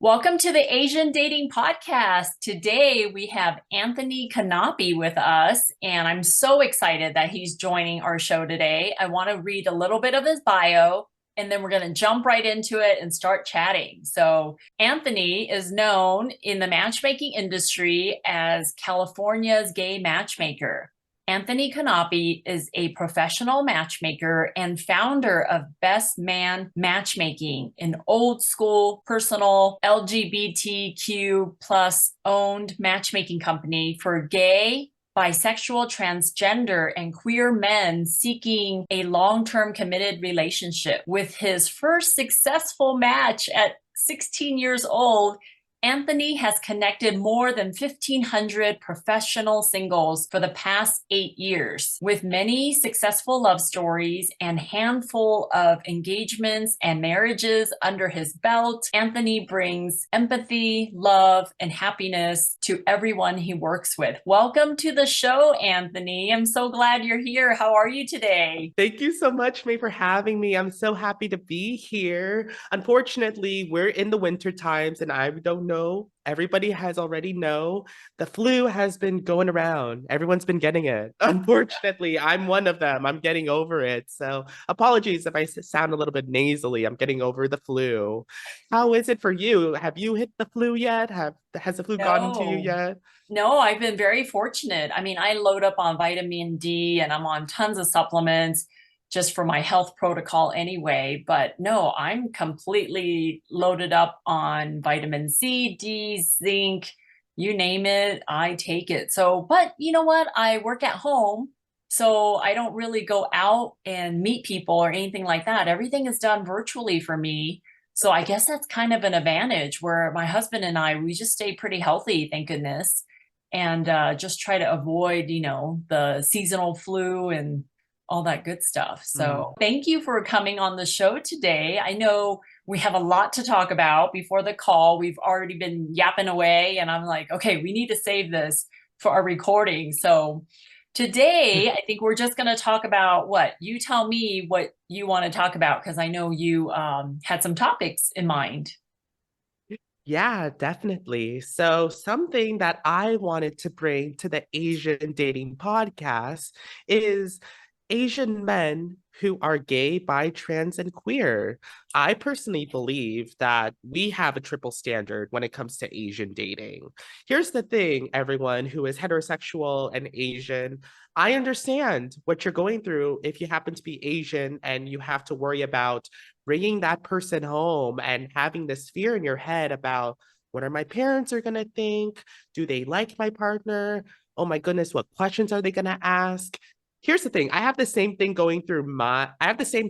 Welcome to the Asian Dating Podcast. Today we have Anthony Canapi with us, and I'm so excited that he's joining our show today. I want to read a little bit of his bio, and then we're going to jump right into it and start chatting. So, Anthony is known in the matchmaking industry as California's gay matchmaker. Anthony Canapi is a professional matchmaker and founder of Best Man Matchmaking, an old school, personal LGBTQ plus owned matchmaking company for gay, bisexual, transgender, and queer men seeking a long term committed relationship. With his first successful match at 16 years old, Anthony has connected more than 1,500 professional singles for the past 8 years, with many successful love stories and handful of engagements and marriages under his belt. Anthony brings empathy, love, and happiness to everyone he works with. Welcome to the show, Anthony. I'm so glad you're here. How are you today? Thank you so much, May, for having me. I'm so happy to be here. Unfortunately, we're in the winter times, and I don't know. Everybody has already know the flu has been going around. Everyone's been getting it. Unfortunately, I'm one of them. I'm getting over it. So apologies if I sound a little bit nasally. I'm getting over the flu. How is it for you? Have you hit the flu yet? Has the flu gotten to you No. yet? No, I've been very fortunate. I mean, I load up on vitamin D and I'm on tons of supplements just for my health protocol anyway. But no, I'm completely loaded up on vitamin C, D, zinc, you name it, I take it. So, but you know what? I work at home, so I don't really go out and meet people or anything like that. Everything is done virtually for me. So I guess that's kind of an advantage where my husband and I, we just stay pretty healthy, thank goodness, and just try to avoid, the seasonal flu and all that good stuff. So, thank you for coming on the show today. I know we have a lot to talk about before the call. We've already been yapping away, and I'm like, okay, we need to save this for our recording. So, today, I think we're just going to talk about what you tell me what you want to talk about because I know you had some topics in mind. Yeah, definitely. So, something that I wanted to bring to the Asian dating podcast is Asian men who are gay, bi, trans, and queer. I personally believe that we have a triple standard when it comes to Asian dating. Here's the thing, everyone who is heterosexual and Asian, I understand what you're going through if you happen to be Asian and you have to worry about bringing that person home and having this fear in your head about what are my parents are going to think? Do they like my partner? Oh my goodness, what questions are they going to ask? Here's the thing. I have the same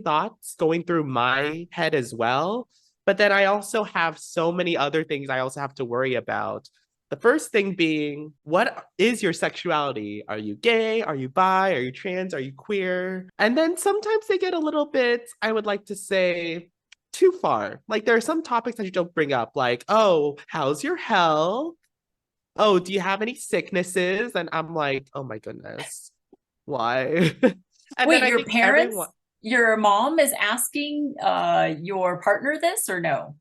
thoughts going through my head as well. But then I also have so many other things I also have to worry about. The first thing being, what is your sexuality? Are you gay? Are you bi? Are you trans? Are you queer? And then sometimes they get a little bit, I would like to say, too far. Like there are some topics that you don't bring up, like, oh, how's your health? Oh, do you have any sicknesses? And I'm like, oh my goodness, why? And then Wait, I your think everyone, parents, your mom is asking your partner this or no?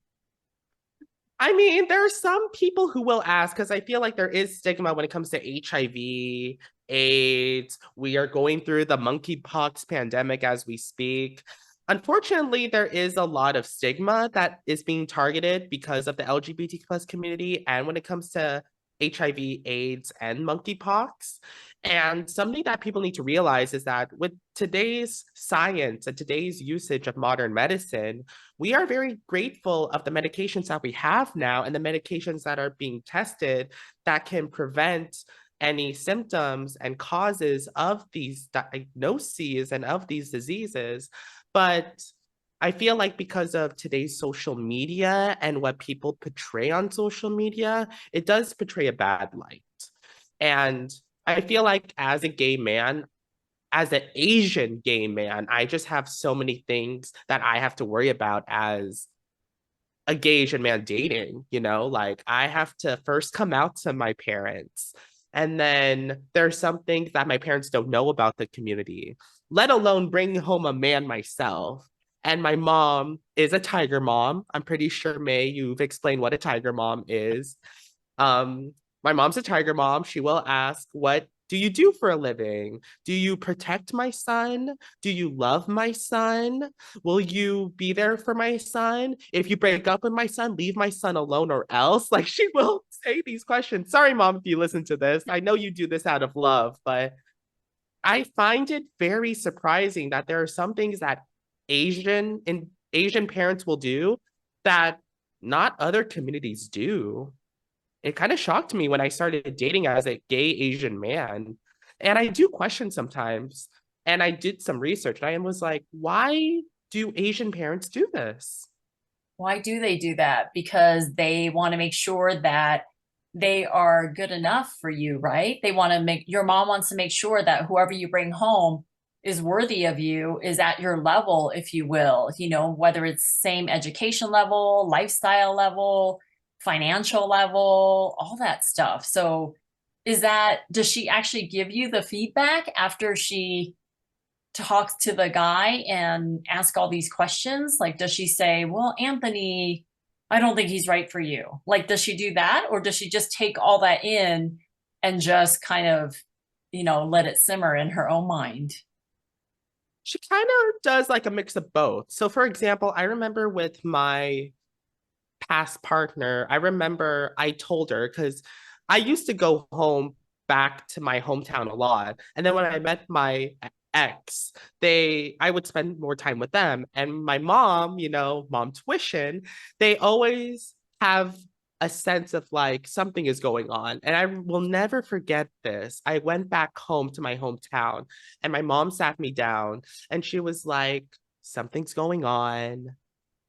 I mean, there are some people who will ask because I feel like there is stigma when it comes to HIV, AIDS. We are going through the monkeypox pandemic as we speak. Unfortunately, there is a lot of stigma that is being targeted because of the LGBT plus community and when it comes to HIV, AIDS, and monkeypox. And something that people need to realize is that with today's science and today's usage of modern medicine, we are very grateful of the medications that we have now and the medications that are being tested that can prevent any symptoms and causes of these diagnoses and of these diseases. But I feel like because of today's social media and what people portray on social media, it does portray a bad light. And I feel like as a gay man, as an Asian gay man, I just have so many things that I have to worry about as a gay Asian man dating, like I have to first come out to my parents. And then there's some things that my parents don't know about the community, let alone bring home a man myself. And my mom is a tiger mom. I'm pretty sure, May, you've explained what a tiger mom is. Um, my mom's a tiger mom. She will ask, what do you do for a living? Do you protect my son? Do you love my son? Will you be there for my son? If you break up with my son, leave my son alone or else. Like she will say these questions. Sorry, mom, if you listen to this. I know you do this out of love, but I find it very surprising that there are some things that Asian parents will do that not other communities do. It kind of shocked me when I started dating as a gay Asian man. And I do question sometimes. And I did some research and I was like, why do Asian parents do this? Why do they do that? Because they want to make sure that they are good enough for you, right? They want to make your mom wants to make sure that whoever you bring home is worthy of you, is at your level, if you will, whether it's same education level, lifestyle level, financial level, all that stuff. So does she actually give you the feedback after she talk to the guy and ask all these questions? Like, does she say, well, Anthony, I don't think he's right for you? Like, does she do that? Or does she just take all that in and just kind of, let it simmer in her own mind? She kind of does like a mix of both. So, for example, I remember with my past partner, I remember I told her because I used to go home back to my hometown a lot. And then when I met my ex, I would spend more time with them. And my mom, mom tuition, they always have a sense of like something is going on. And I will never forget this. I went back home to my hometown and my mom sat me down and she was like, something's going on.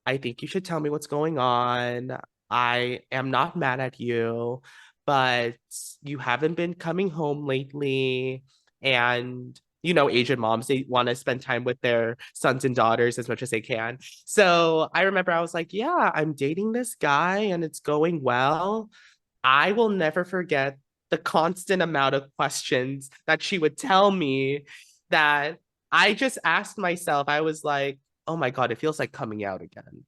I think you should tell me what's going on. I am not mad at you, but you haven't been coming home lately. And, Asian moms, they want to spend time with their sons and daughters as much as they can. So I remember I was like, yeah, I'm dating this guy and it's going well. I will never forget the constant amount of questions that she would tell me that I just asked myself, I was like, oh my God, it feels like coming out again.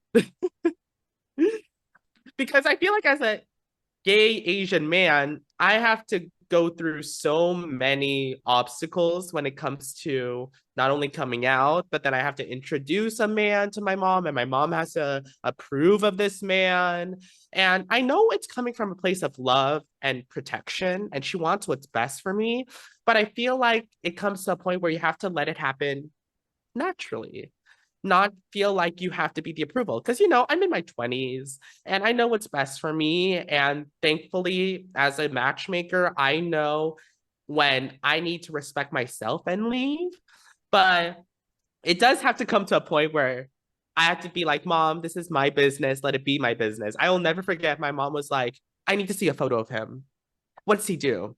Because I feel like as a gay Asian man, I have to go through so many obstacles when it comes to not only coming out, but then I have to introduce a man to my mom, and my mom has to approve of this man. And I know it's coming from a place of love and protection, and she wants what's best for me. But I feel like it comes to a point where you have to let it happen naturally, not feel like you have to be the approval. Because, I'm in my 20s and I know what's best for me. And thankfully, as a matchmaker, I know when I need to respect myself and leave. But it does have to come to a point where I have to be like, Mom, this is my business. Let it be my business. I will never forget my mom was like, I need to see a photo of him. What does he do?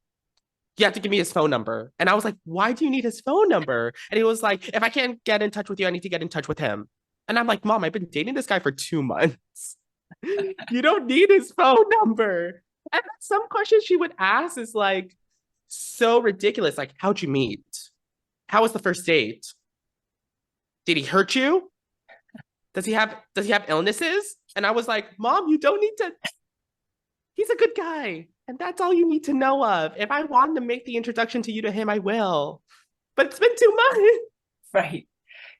You have to give me his phone number. And I was like, why do you need his phone number? And he was like, if I can't get in touch with you, I need to get in touch with him. And I'm like, Mom, I've been dating this guy for 2 months. You don't need his phone number. And some questions she would ask is like so ridiculous. Like, how'd you meet? How was the first date? Did he hurt you? Does he have illnesses? And I was like, Mom, you don't need to. He's a good guy. And that's all you need to know of. If I want to make the introduction to you to him, I will. But it's been 2 months. Right.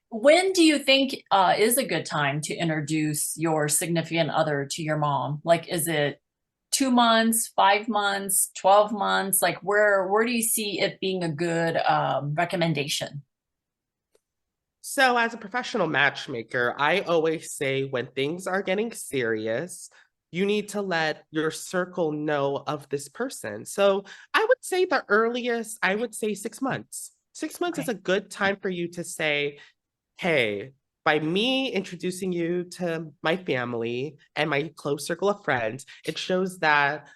When do you think is a good time to introduce your significant other to your mom? Like, is it 2 months, 5 months, 12 months? Like, where do you see it being a good recommendation? So, as a professional matchmaker, I always say when things are getting serious, you need to let your circle know of this person. So, I would say the earliest, I would say 6 months. 6 months is Okay. a good time for you to say, hey, by me introducing you to my family and my close circle of friends, it shows that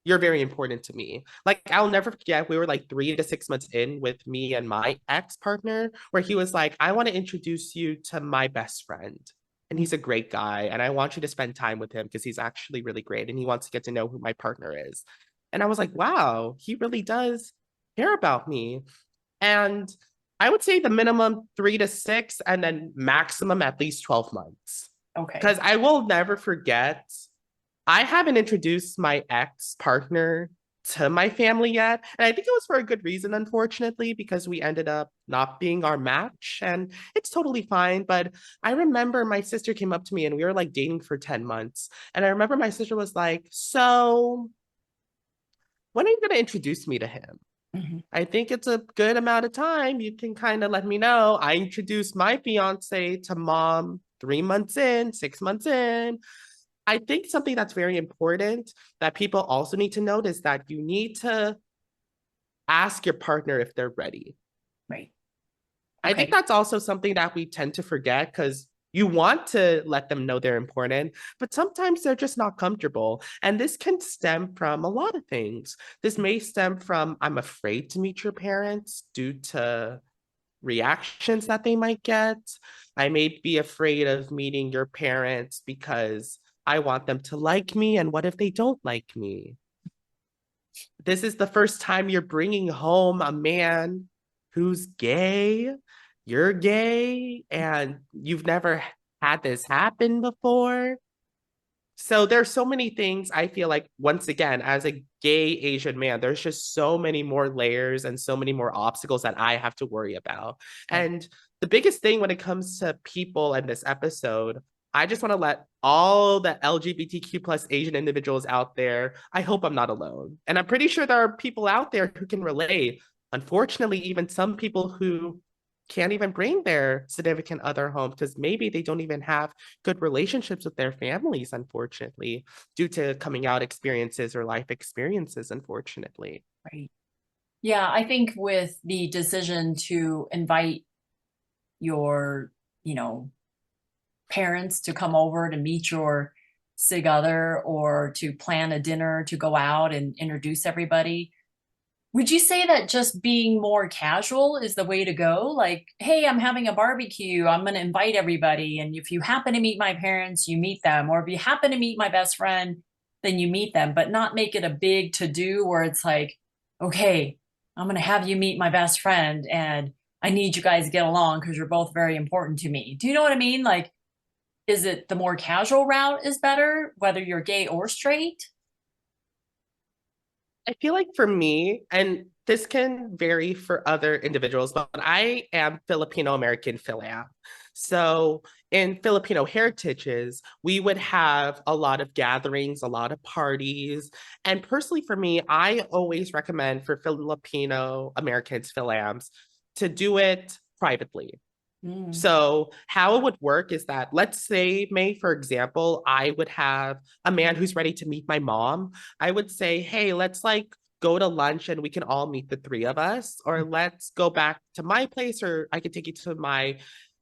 you're very important to me. Like, I'll never forget, we were like 3 to 6 months in with me and my ex partner, where he was like, I want to introduce you to my best friend. And he's a great guy. And I want you to spend time with him because he's actually really great. And he wants to get to know who my partner is. And I was like, wow, he really does care about me. And I would say the minimum 3 to 6, and then maximum at least 12 months. Okay. Because I will never forget, I haven't introduced my ex partner to my family yet. And I think it was for a good reason, unfortunately, because we ended up not being our match. And it's totally fine. But I remember my sister came up to me and we were like dating for 10 months. And I remember my sister was like, "So, when are you going to introduce me to him? Mhm. I think it's a good amount of time. You can kind of let me know." I introduced my fiance to mom 3 months in, 6 months in. I think something that's very important that people also need to note is that you need to ask your partner if they're ready. Right. I think Okay. that's also something that we tend to forget because you want to let them know they're important, but sometimes they're just not comfortable. And this can stem from a lot of things. This may stem from, I'm afraid to meet your parents due to reactions that they might get. I may be afraid of meeting your parents because I want them to like me. And what if they don't like me? This is the first time you're bringing home a man who's gay. You're gay, and you've never had this happen before. So there's so many things I feel like once again as a gay Asian man there's just so many more layers and so many more obstacles that I have to worry about. Right. And the biggest thing when it comes to people in this episode, I just want to let all the LGBTQ plus Asian individuals out there, I hope I'm not alone. And I'm pretty sure there are people out there who can relate. Unfortunately, even some people who can't even bring their significant other home because maybe they don't even have good relationships with their families, unfortunately, due to coming out experiences or life experiences, unfortunately. Right. Yeah, I think with the decision to invite your, you know, parents to come over to meet your sig other or to plan a dinner to go out and introduce everybody, would you say that just being more casual is the way to go? Like, hey, I'm having a barbecue. I'm going to invite everybody. And if you happen to meet my parents, you meet them. Or if you happen to meet my best friend, then you meet them, but not make it a big to do where it's like, okay, I'm going to have you meet my best friend and I need you guys to get along because you're both very important to me. Do you know what I mean? Like, is it the more casual route is better, whether you're gay or straight? I feel like for me, and this can vary for other individuals, but I am Filipino American Philam. So in Filipino heritages, we would have a lot of gatherings, a lot of parties. And personally, for me, I always recommend for Filipino Americans, Philams, to do it privately. Mm, So how it would work is that, let's say, May, for example, I would have a man who's ready to meet my mom. I would say, hey, let's like go to lunch and we can all meet the three of us, or let's go back to my place, or I could take you to my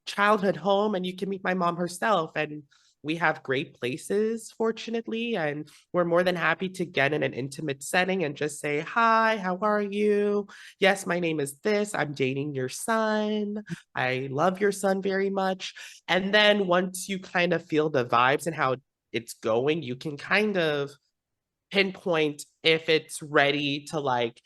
childhood home and you can meet my mom herself. And we have great places, fortunately, and we're more than happy to get in an intimate setting and just say, hi, how are you? Yes, my name is this. I'm dating your son. I love your son very much. And then once you kind of feel the vibes and how it's going, you can kind of pinpoint if it's ready to like,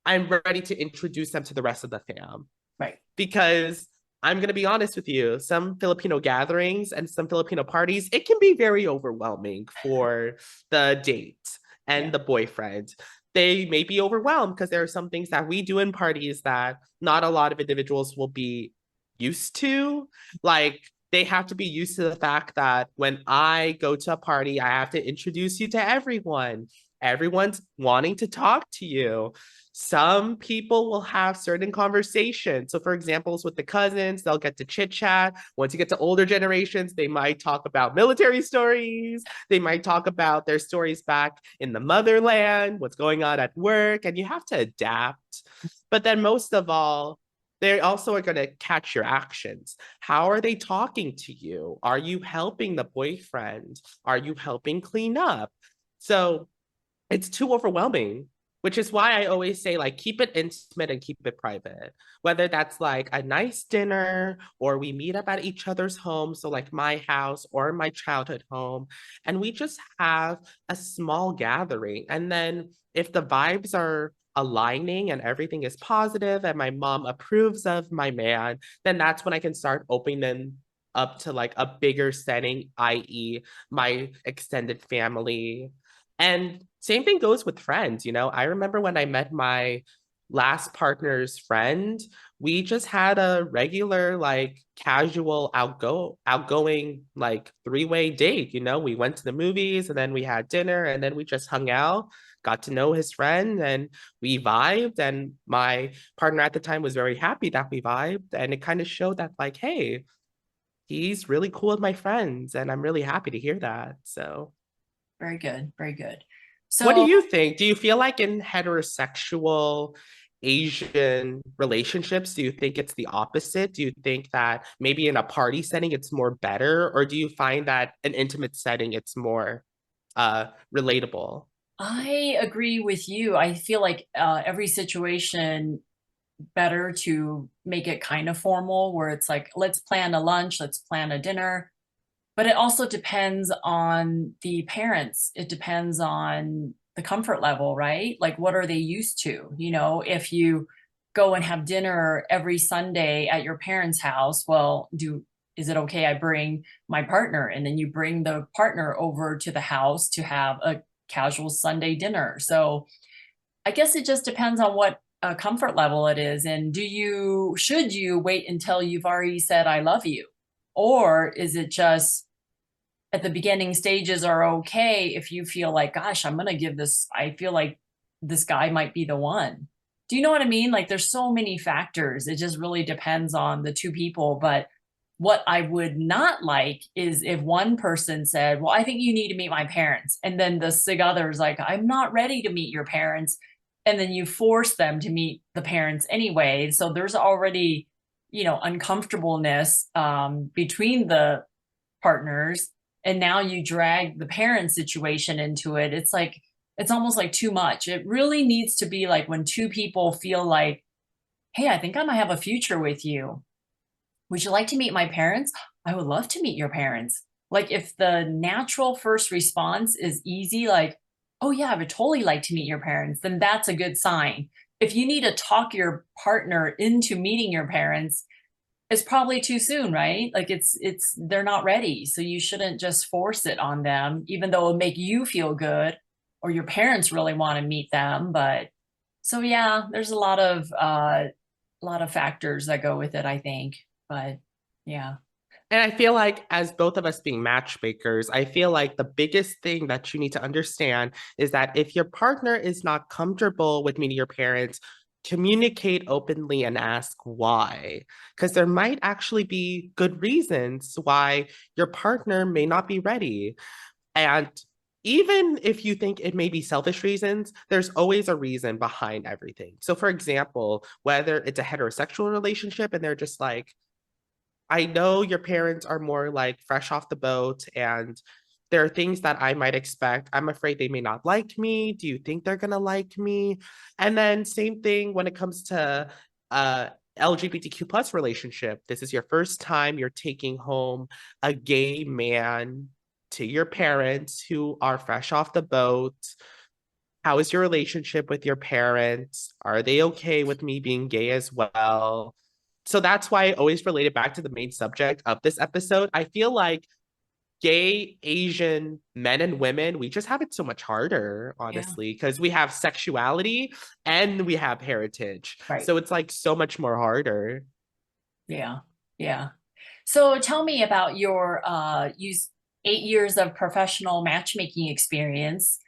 I'm ready to introduce them to the rest of the fam. right. Because I'm going to be honest with you, some Filipino gatherings and some Filipino parties, it can be very overwhelming for the date and Yeah. the boyfriend. They may be overwhelmed because there are some things that we do in parties that not a lot of individuals will be used to. Like, they have to be used to the fact that when I go to a party, I have to introduce you to everyone. Everyone's wanting to talk to you. Some people will have certain conversations. So, for examples with the cousins, they'll get to chit chat. Once you get to older generations, they might talk about military stories. They might talk about their stories back in the motherland, what's going on at work, and you have to adapt. But then, most of all, they also are going to catch your actions. How are they talking to you? Are you helping the boyfriend? Are you helping clean up? So, it's too overwhelming which is why I always say, like, keep it intimate and keep it private. Whether that's like a nice dinner or we meet up at each other's homes, so like my house or my childhood home, and we just have a small gathering. And then if the vibes are aligning and everything is positive and my mom approves of my man, then that's when I can start opening up to like a bigger setting, i.e., my extended family. And same thing goes with friends. I remember when I met my last partner's friend, we just had a regular, like casual outgoing like three-way date. We went to the movies and then we had dinner and then we just hung out, got to know his friend, and we vibed. And my partner at the time was very happy that we vibed. And it kind of showed that, like, hey, he's really cool with my friends. And I'm really happy to hear that. So Very good. Very good. what do So you think? Do you feel like in heterosexual Asian relationships, do you think it's the opposite? Do you think that maybe in a party setting it's more better, or do you find that an intimate setting it's more relatable? I agree with you. I feel like every situation better to make it kind of formal where it's like, let's plan a lunch, let's plan a dinner. But it also depends on the parents. It depends on the comfort level, right? Like, what are they used to? If you go and have dinner every Sunday at your parents' house, well, is it okay I bring my partner? And then you bring the partner over to the house to have a casual Sunday dinner. So I guess it just depends on what comfort level it is. And should you wait until you've already said, I love you? Or is it just at the beginning stages are okay if you feel like, gosh, I feel like this guy might be the one. Do you know what I mean? Like there's so many factors. It just really depends on the two people. But what I would not like is if one person said, well, I think you need to meet my parents. And then the sig other is like, I'm not ready to meet your parents. And then you force them to meet the parents anyway. So there's already, uncomfortableness between the partners, and now you drag the parent situation into it. It's almost like too much. It really needs to be like when two people feel like, hey, I think I might have a future with you. Would you like to meet my parents? I would love to meet your parents. Like if the natural first response is easy, like, oh yeah, I would totally like to meet your parents, then that's a good sign. If you need to talk your partner into meeting your parents, it's probably too soon, right? Like they're not ready. So you shouldn't just force it on them, even though it'll make you feel good or your parents really want to meet them. But so yeah, there's a lot of factors that go with it, I think. But yeah. And I feel like, as both of us being matchmakers, I feel like the biggest thing that you need to understand is that if your partner is not comfortable with meeting your parents, communicate openly and ask why. Because there might actually be good reasons why your partner may not be ready. And even if you think it may be selfish reasons, there's always a reason behind everything. So, for example, whether it's a heterosexual relationship and they're just like, I know your parents are more like fresh off the boat, and there are things that I might expect. I'm afraid they may not like me. Do you think they're gonna like me? And then same thing when it comes to LGBTQ plus relationship. This is your first time you're taking home a gay man to your parents who are fresh off the boat. How is your relationship with your parents? Are they okay with me being gay as well? So that's why I always relate it back to the main subject of this episode. I feel like gay Asian men and women, we just have it so much harder, Yeah. honestly, because we have sexuality and we have heritage. Right. So it's like so much more harder. Yeah. Yeah. So tell me about your 8 years of professional matchmaking experience.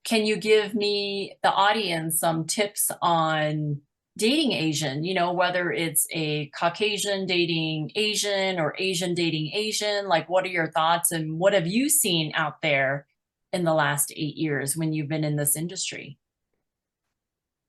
Can you give me, the audience, some tips on dating Asian, whether it's a Caucasian dating Asian or Asian dating Asian? Like, what are your thoughts and what have you seen out there in the last 8 years when you've been in this industry?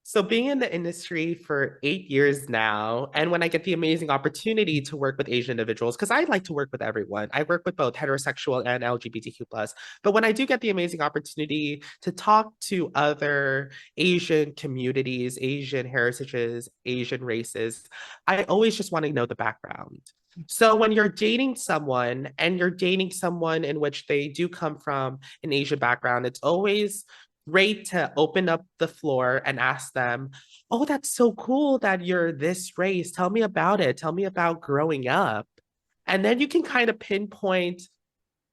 So being in the industry for 8 years now, and when I get the amazing opportunity to work with Asian individuals, because I like to work with everyone, I work with both heterosexual and LGBTQ plus. But when I do get the amazing opportunity to talk to other Asian communities, Asian heritages, Asian races, I always just want to know the background. So when you're dating someone and you're dating someone in which they do come from an Asian background, it's always great to open up the floor and ask them, "Oh, that's so cool that you're this race. Tell me about it. Tell me about growing up." And then you can kind of pinpoint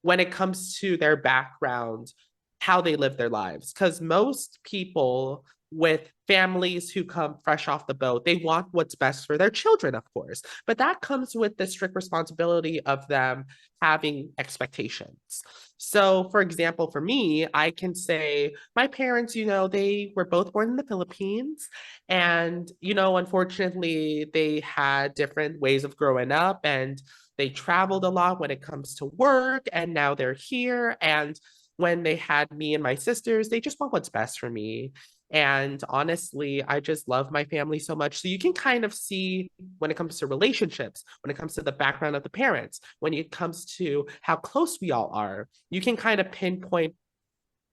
when it comes to their background, how they live their lives. Because most people with families who come fresh off the boat, they want what's best for their children, of course. But that comes with the strict responsibility of them having expectations. So, for example, for me, I can say my parents, they were both born in the Philippines. And, unfortunately, they had different ways of growing up and they traveled a lot when it comes to work. And now they're here. And when they had me and my sisters, they just want what's best for me. And honestly, I just love my family so much. So you can kind of see when it comes to relationships, when it comes to the background of the parents, when it comes to how close we all are, you can kind of pinpoint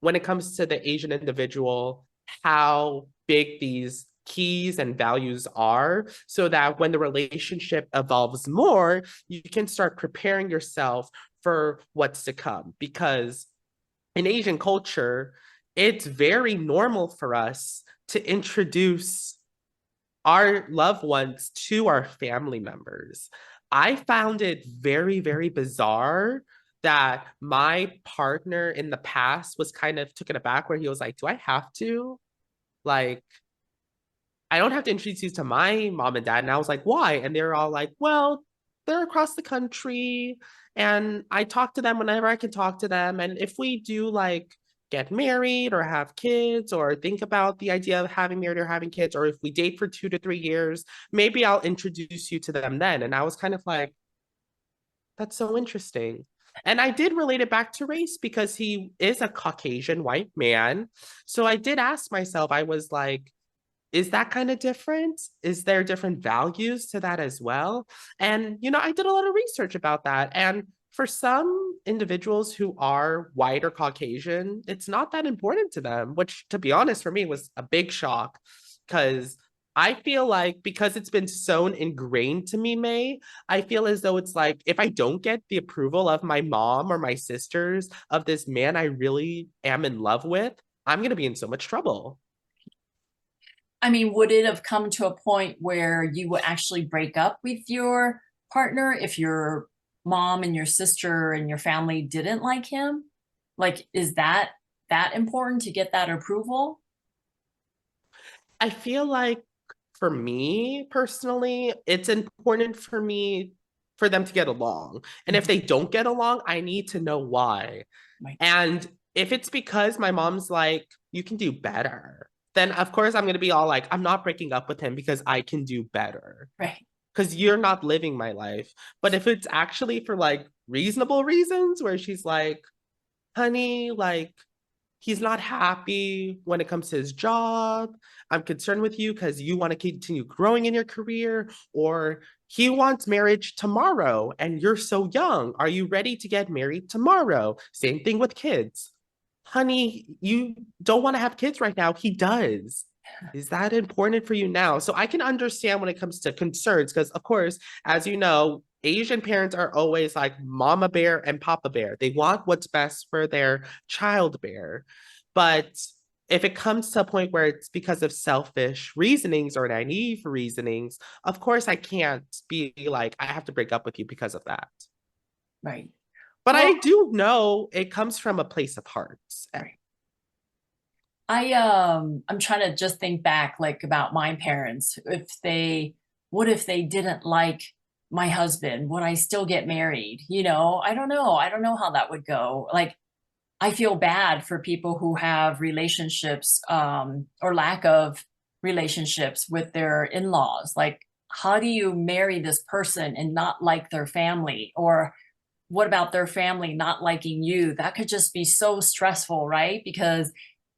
when it comes to the Asian individual, how big these keys and values are, so that when the relationship evolves more, you can start preparing yourself for what's to come. Because in Asian culture, it's very normal for us to introduce our loved ones to our family members. I found it very, very bizarre that my partner in the past was kind of taken aback where he was like, "Do I have to? Like, I don't have to introduce you to my mom and dad." And I was like, "Why?" And they're all like, "Well, they're across the country. And I talk to them whenever I can talk to them. And if we do like get married or have kids or think about the idea of having married or having kids, or if we date for 2 to 3 years, maybe I'll introduce you to them then." And I was kind of like, "That's so interesting." And I did relate it back to race because he is a Caucasian white man. So I did ask myself, I was like, is that kind of different? Is there different values to that as well? And, I did a lot of research about that. And for some individuals who are white or Caucasian, it's not that important to them, which, to be honest, for me was a big shock because I feel like because it's been so ingrained to me, May, I feel as though it's like if I don't get the approval of my mom or my sisters of this man I really am in love with, I'm going to be in so much trouble. I mean, would it have come to a point where you would actually break up with your partner if your mom and your sister and your family didn't like him? Like, is that important to get that approval? I feel like for me personally, it's important for me for them to get along. And if Mhm. they don't get along, I need to know why. Right, And if it's because my mom's like, "You can do better," then of course I'm going to be all like, "I'm not breaking up with him because I can do better. right. Because you're not living my life." But if it's actually for like reasonable reasons where she's like, "Honey, like, he's not happy when it comes to his job. I'm concerned with you because you want to continue growing in your career," or "He wants marriage tomorrow and you're so young. Are you ready to get married tomorrow?" Same thing with kids. "Honey, you don't want to have kids right now. He does. Is that important for you now?" So I can understand when it comes to concerns because, of course, as you know, Asian parents are always like mama bear and papa bear. They want what's best for their child bear. But if it comes to a point where it's because of selfish reasonings or naive reasonings, of course, I can't be like, "I have to break up with you because of that." Right. But Well, I do know it comes from a place of hearts. right. I'm trying to just think back like about my parents. If they what if they didn't like my husband? Would I still get married? I don't know. I don't know how that would go. Like I feel bad for people who have relationships or lack of relationships with their in-laws. Like how do you marry this person and not like their family? Or what about their family not liking you? That could just be so stressful, right? Because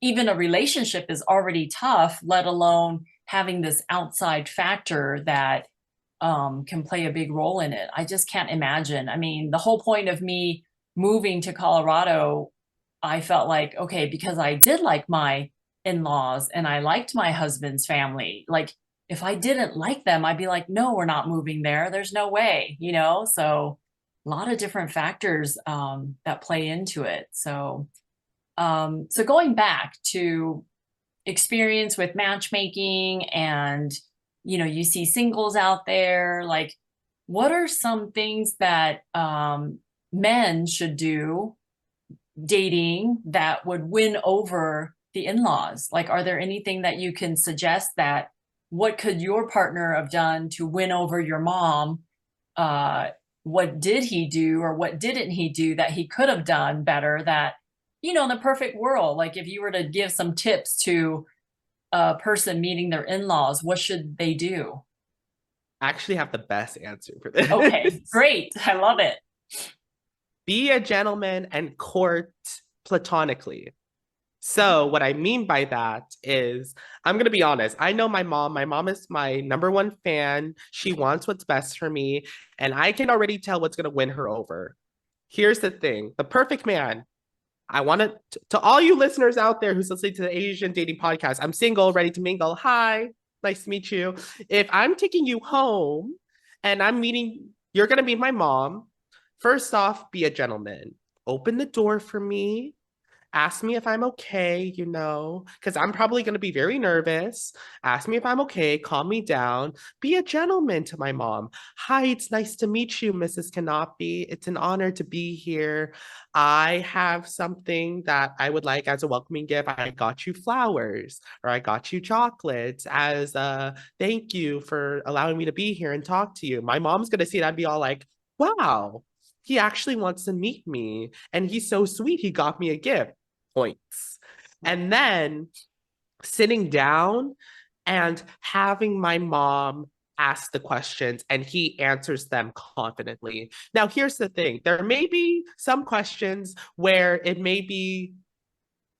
even a relationship is already tough, let alone having this outside factor that can play a big role in it. I just can't imagine. I mean, the whole point of me moving to Colorado, I felt like, okay, because I did like my in-laws and I liked my husband's family. Like, if I didn't like them, I'd be like, no, we're not moving there. There's no way, you know? So a lot of different factors that play into it. So going back to experience with matchmaking and, you know, you see singles out there, like, what are some things that men should do dating that would win over the in-laws? Like, are there anything that you can suggest that what could your partner have done to win over your mom? Uh, what did he do or what didn't he do that he could have done better that, you know, in the perfect world, like if you were to give some tips to a person meeting their in-laws, what should they do? I actually have the best answer for Okay, this. great. I love it. Be a gentleman and court platonically. So, what I mean by that is, I'm going to be honest. I know my mom. My mom is my number one fan. She wants what's best for me, and I can already tell what's going to win her over. Here's the thing, the perfect man. I want to all you listeners out there who's listening to the Asian Dating Podcast, I'm single, ready to mingle. Hi, nice to meet you. If I'm taking you home and you're going to meet my mom, first off, be a gentleman. Open the door for me, ask me if I'm okay, you know, because I'm probably going to be very nervous. Ask me if I'm okay, calm me down, be a gentleman to my mom. Hi, it's nice to meet you, Mrs. Canapi. It's an honor to be here. I have something that I would like as a welcoming gift. I got you flowers or I got you chocolates as a thank you for allowing me to be here and talk to you. My mom's going to see that and be all like, wow, he actually wants to meet me and he's so sweet. He got me a gift points. And then sitting down and having my mom ask the questions and he answers them confidently. Now, here's the thing, there may be some questions where it may be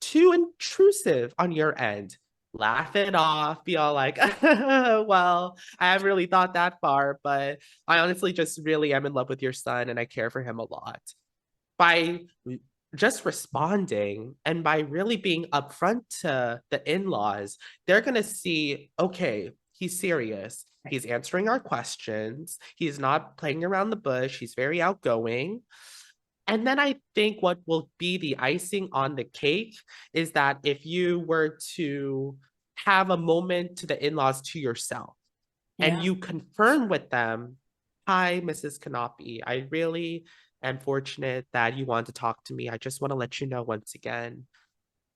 too intrusive on your end. Laugh it off, be all like, well, I haven't really thought that far, but I honestly just really am in love with your son and I care for him a lot. By just responding and by really being upfront to the in-laws, they're going to see, okay, he's serious. He's answering our questions. He's not playing around the bush. He's very outgoing. And then I think what will be the icing on the cake is that if you were to have a moment to the in-laws to yourself and Yeah. you confirm with them, hi, Mrs. Canapi, I really am fortunate that you want to talk to me. I just want to let you know once again,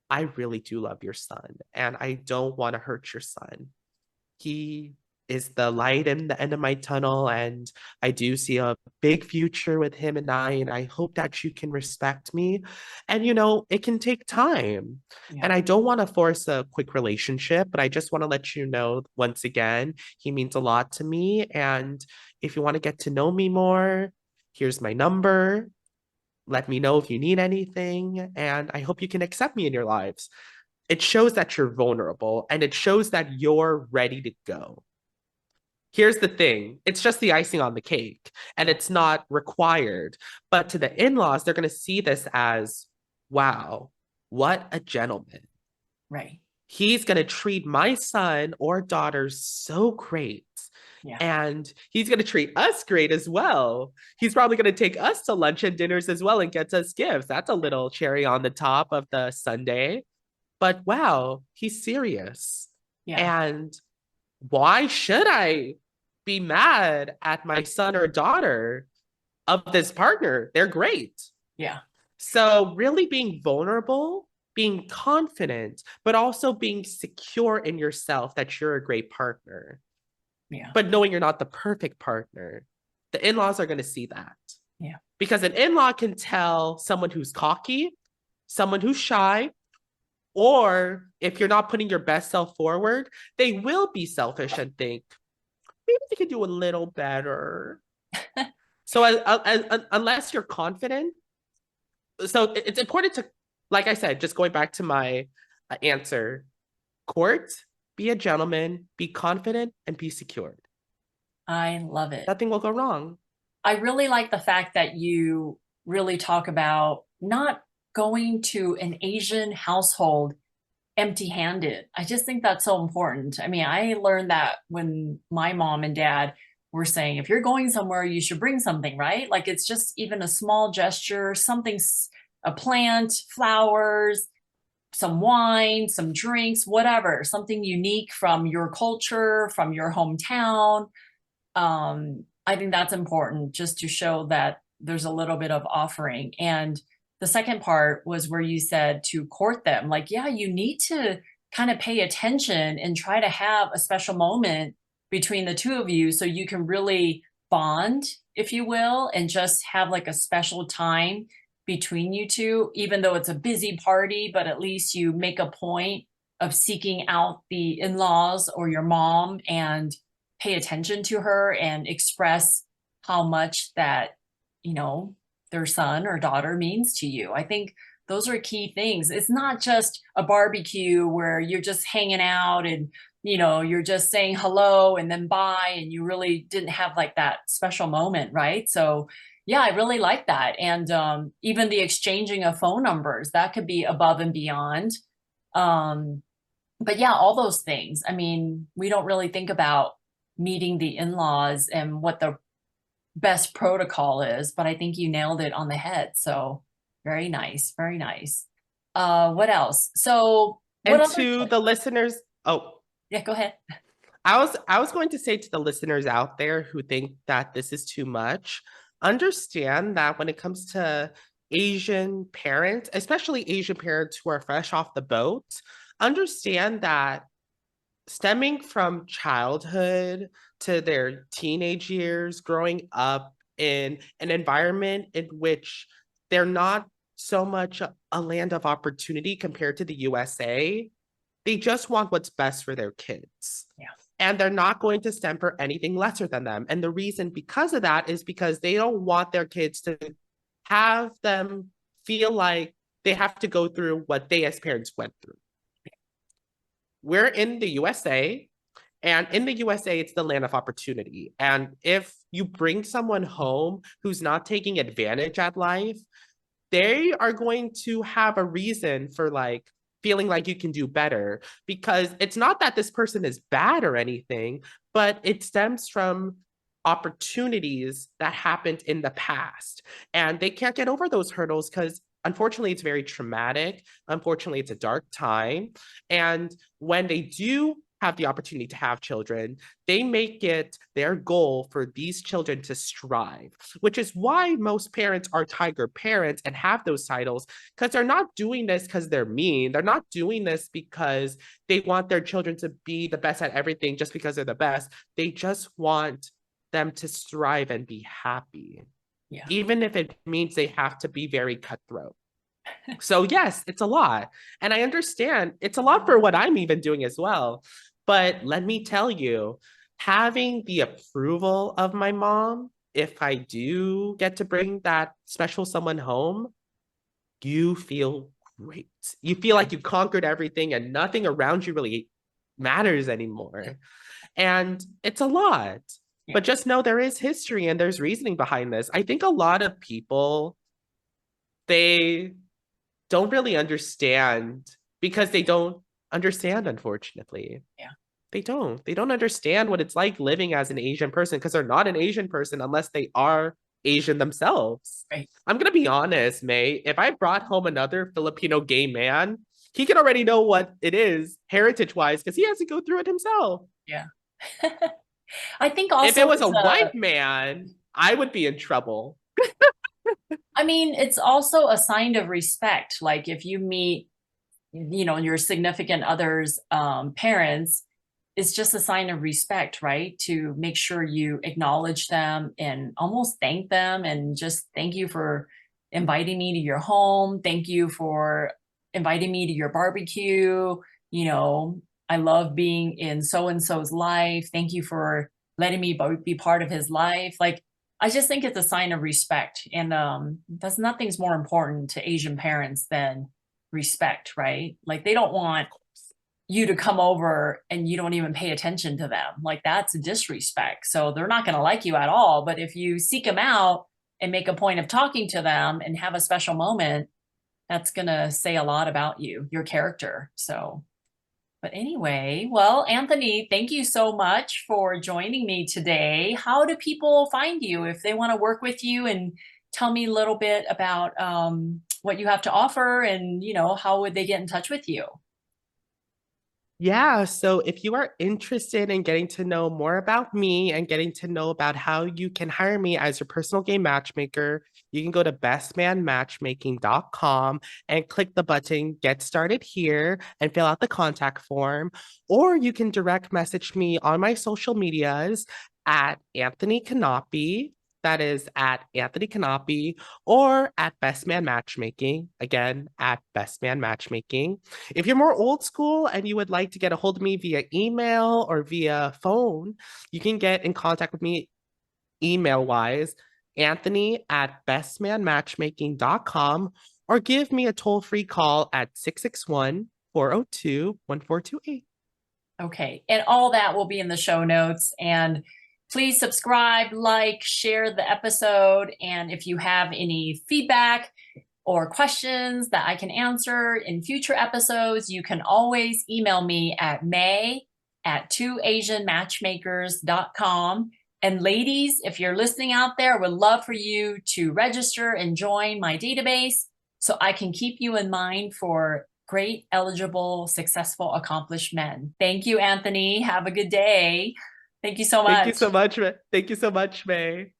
I really do love your son and I don't want to hurt your son. He is the light in the end of my tunnel and I do see a big future with him and I hope that you can respect me. And you know, it can take time. Yeah. And I don't want to force a quick relationship, but I just want to let you know once again, he means a lot to me and if you want to get to know me more, here's my number. Let me know if you need anything and I hope you can accept me in your lives. It shows that you're vulnerable and it shows that you're ready to go. Here's the thing, it's just the icing on the cake and it's not required. But to the in laws, they're going to see this as, wow, what a gentleman. Right. He's going to treat my son or daughter so great. Yeah. And he's going to treat us great as well. He's probably going to take us to lunch and dinners as well and gets us gifts. That's a little cherry on the top of the sundae. But wow, he's serious. Yeah. And why should I be mad at my son or daughter of this partner? They're great. Yeah. So, really being vulnerable, being confident, but also being secure in yourself that you're a great partner, Yeah. but knowing you're not the perfect partner. The in laws are going to see that Yeah. because an in law can tell someone who's cocky, someone who's shy, or if you're not putting your best self forward, they will be selfish and think, maybe they could do a little better. So unless you're confident, so it's important to, like I said, just going back to my Answer: court, be a gentleman, be confident, and be secured. I love it. Nothing will go wrong. I really like the fact that you really talk about not going to an Asian household empty-handed. I just think that's so important. I mean, I learned that when my mom and dad were saying, if you're going somewhere, you should bring something, right? Like it's just even a small gesture, something, a plant, flowers, some wine, some drinks, whatever, something unique from your culture, from your hometown. I think that's important just to show that there's a little bit of offering. And the second part was where you said to court them. Like, yeah, you need to kind of pay attention and try to have a special moment between the two of you so you can really bond, if you will, and just have like a special time between you two, even though it's a busy party, but at least you make a point of seeking out the in-laws or your mom and pay attention to her and express how much that, you know, their son or daughter means to you. I think those are key things. It's not just a barbecue where you're just hanging out and, you know, you're just saying hello and then bye, and you really didn't have like that special moment, right? So yeah, I really like that. And even the exchanging of phone numbers, that could be above and beyond. But yeah, all those things. I mean, we don't really think about meeting the in-laws and what the best protocol is, but I think you nailed it on the head. So very nice, very nice. What else? So what And other to the listeners, oh, yeah, go ahead. I was going to say to the listeners out there who think that this is too much, understand that when it comes to Asian parents, especially Asian parents who are fresh off the boat, understand that stemming from childhood to their teenage years, growing up in an environment in which they're not so much a land of opportunity compared to the USA, they just want what's best for their kids. Yeah. And they're not going to stem for anything lesser than them. And the reason because of that is because they don't want their kids to have them feel like they have to go through what they as parents went through. We're in the USA, and in the USA, it's the land of opportunity. And if you bring someone home who's not taking advantage at life, they are going to have a reason for like feeling like you can do better, because it's not that this person is bad or anything, but it stems from opportunities that happened in the past. And they can't get over those hurdles because unfortunately it's very traumatic. Unfortunately, it's a dark time. And when they do have the opportunity to have children, they make it their goal for these children to strive, which is why most parents are tiger parents and have those titles, because they're not doing this because they're mean. They're not doing this because they want their children to be the best at everything just because they're the best. They just want them to strive and be happy. Yeah. Even if it means they have to be very cutthroat. So yes, it's a lot. And I understand it's a lot for what I'm even doing as well. But let me tell you, having the approval of my mom, if I do get to bring that special someone home, you feel great. You feel like you conquered everything and nothing around you really matters anymore. And it's a lot. Yeah. But just know there is history and there's reasoning behind this. I think a lot of people, they don't really understand because they don't understand, unfortunately. Yeah. They don't. They don't understand what it's like living as an Asian person because they're not an Asian person unless they are Asian themselves. Right. I'm going to be honest, May. If I brought home another Filipino gay man, he can already know what it is heritage wise because he has to go through it himself. Yeah. I think If also it was a white man, I would be in trouble. I mean, it's also a sign of respect. Like if you meet, you know, your significant other's parents, it's just a sign of respect, right? To make sure you acknowledge them and almost thank them and just thank you for inviting me to your home. Thank you for inviting me to your barbecue. You know, I love being in so and so's life. Thank you for letting me be part of his life. Like, I just think it's a sign of respect. And that's nothing's more important to Asian parents than respect, right? Like they don't want you to come over and you don't even pay attention to them. Like that's disrespect. So they're not going to like you at all. But if you seek them out and make a point of talking to them and have a special moment, that's going to say a lot about you, your character. So, but anyway, well, Anthony, thank you so much for joining me today. How do people find you if they want to work with you, and tell me a little bit about what you have to offer, and how would they get in touch with you? Yeah, so if you are interested in getting to know more about me and getting to know about how you can hire me as your personal game matchmaker, you can go to bestmanmatchmaking.com and click the button Get Started Here and fill out the contact form. Or you can direct message me on my social medias at Anthony Canapi. That is at Anthony Canapi, or at Best Man Matchmaking. Again, at Best Man Matchmaking. If you're more old school and you would like to get a hold of me via email or via phone, you can get in contact with me email wise, Anthony at bestmanmatchmaking.com, or give me a toll free call at 661 402 1428. Okay. And all that will be in the show notes. And please subscribe, like, share the episode. And if you have any feedback or questions that I can answer in future episodes, you can always email me at may@twoasianmatchmakers.com. And ladies, if you're listening out there, I would love for you to register and join my database so I can keep you in mind for great, eligible, successful, accomplished men. Thank you, Anthony. Have a good day. Thank you so Thank you so much. much. Thank you so much, May.